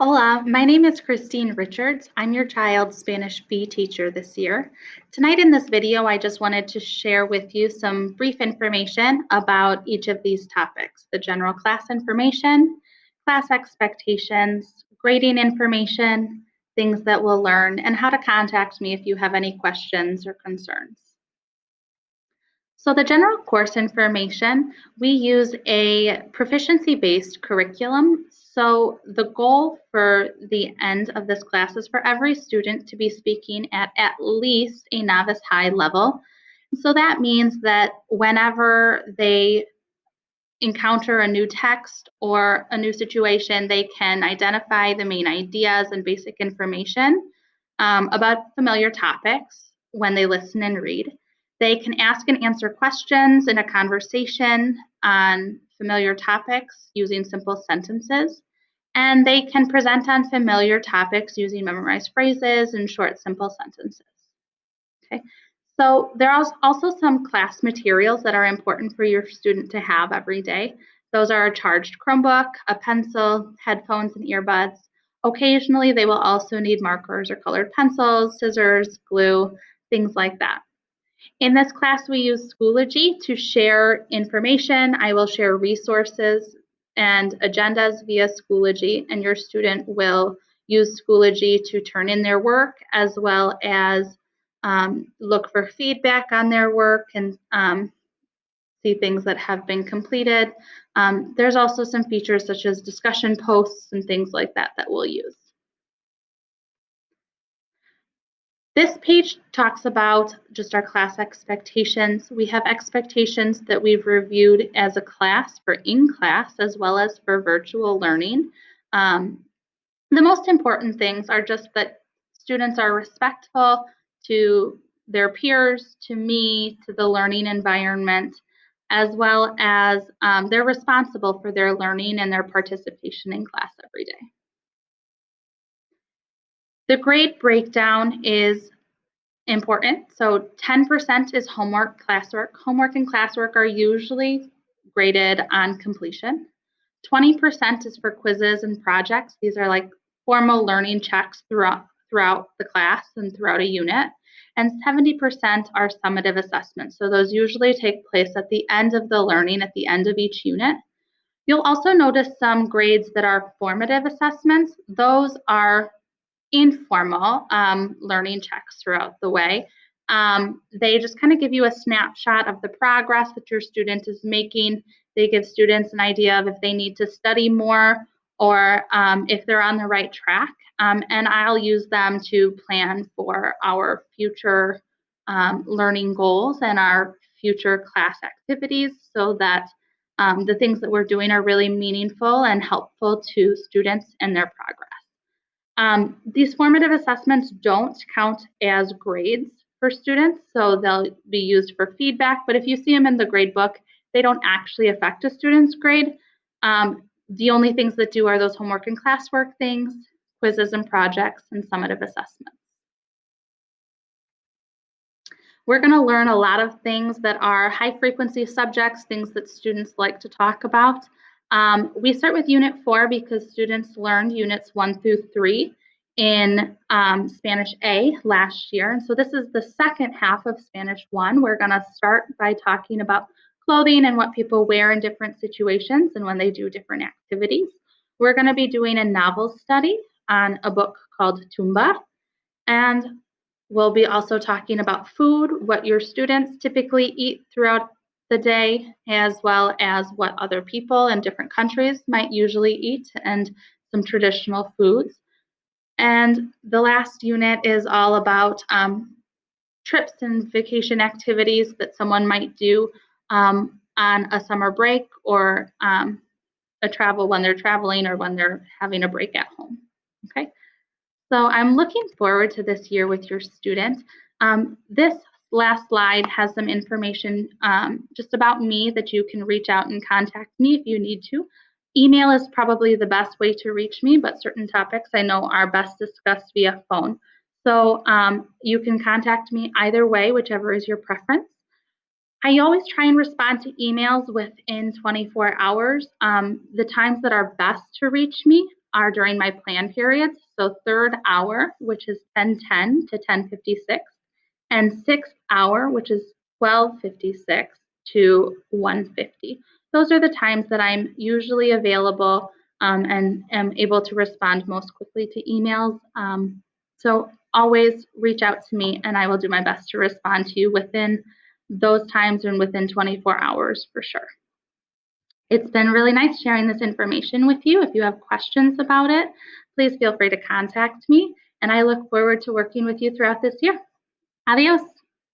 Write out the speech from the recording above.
Hola, my name is Christine Richards. I'm your child's Spanish B teacher this year. Tonight in this video, I just wanted to share with you some brief information about each of these topics: the general class information, class expectations, grading information, things that we'll learn, and how to contact me if you have any questions or concerns. So the general course information, we use a proficiency-based curriculum. So the goal for the end of this class is for every student to be speaking at least a novice high level. So that means that whenever they encounter a new text or a new situation, they can identify the main ideas and basic information about familiar topics when they listen and read. They can ask and answer questions in a conversation on familiar topics using simple sentences. And they can present on familiar topics using memorized phrases and short, simple sentences. Okay. So there are also some class materials that are important for your student to have every day. Those are a charged Chromebook, a pencil, headphones, and earbuds. Occasionally, they will also need markers or colored pencils, scissors, glue, things like that. In this class, we use Schoology to share information. I will share resources and agendas via Schoology, and your student will use Schoology to turn in their work as well as look for feedback on their work and see things that have been completed. There's also some features such as discussion posts and things like that that we'll use. This page talks about just our class expectations. We have expectations that we've reviewed as a class for in-class as well as for virtual learning. The most important things are just that students are respectful to their peers, to me, to the learning environment, as well as they're responsible for their learning and their participation in class every day. The grade breakdown is important. So 10% is homework, classwork. Homework and classwork are usually graded on completion. 20% is for quizzes and projects. These are like formal learning checks throughout the class and throughout a unit. And 70% are summative assessments. So those usually take place at the end of the learning, at the end of each unit. You'll also notice some grades that are formative assessments. Those are informal learning checks throughout the way. They just kind of give you a snapshot of the progress that your student is making. They give students an idea of if they need to study more or if they're on the right track. And I'll use them to plan for our future learning goals and our future class activities so that the things that we're doing are really meaningful and helpful to students and their progress. These formative assessments don't count as grades for students, so they'll be used for feedback, but if you see them in the grade book, they don't actually affect a student's grade. The only things that do are those homework and classwork things, quizzes and projects, and summative assessments. We're going to learn a lot of things that are high frequency subjects, things that students like to talk about. We start with Unit 4 because students learned Units 1 through 3 in Spanish A last year. And so this is the second half of Spanish 1. We're going to start by talking about clothing and what people wear in different situations and when they do different activities. We're going to be doing a novel study on a book called Tumba. And we'll be also talking about food, what your students typically eat throughout the day, as well as what other people in different countries might usually eat, and some traditional foods. And the last unit is all about trips and vacation activities that someone might do on a summer break or a travel when they're traveling or when they're having a break at home. Okay. So I'm looking forward to this year with your student. This last slide has some information just about me that you can reach out and contact me if you need to. Email is probably the best way to reach me, but certain topics I know are best discussed via phone. So you can contact me either way, whichever is your preference. I always try and respond to emails within 24 hours. The times that are best to reach me are during my plan periods. So third hour, which is 10:10 to 10:56, and sixth hour, which is 12:56 to 1:50. Those are the times that I'm usually available and am able to respond most quickly to emails. So always reach out to me and I will do my best to respond to you within those times and within 24 hours for sure. It's been really nice sharing this information with you. If you have questions about it, please feel free to contact me, and I look forward to working with you throughout this year. Adios.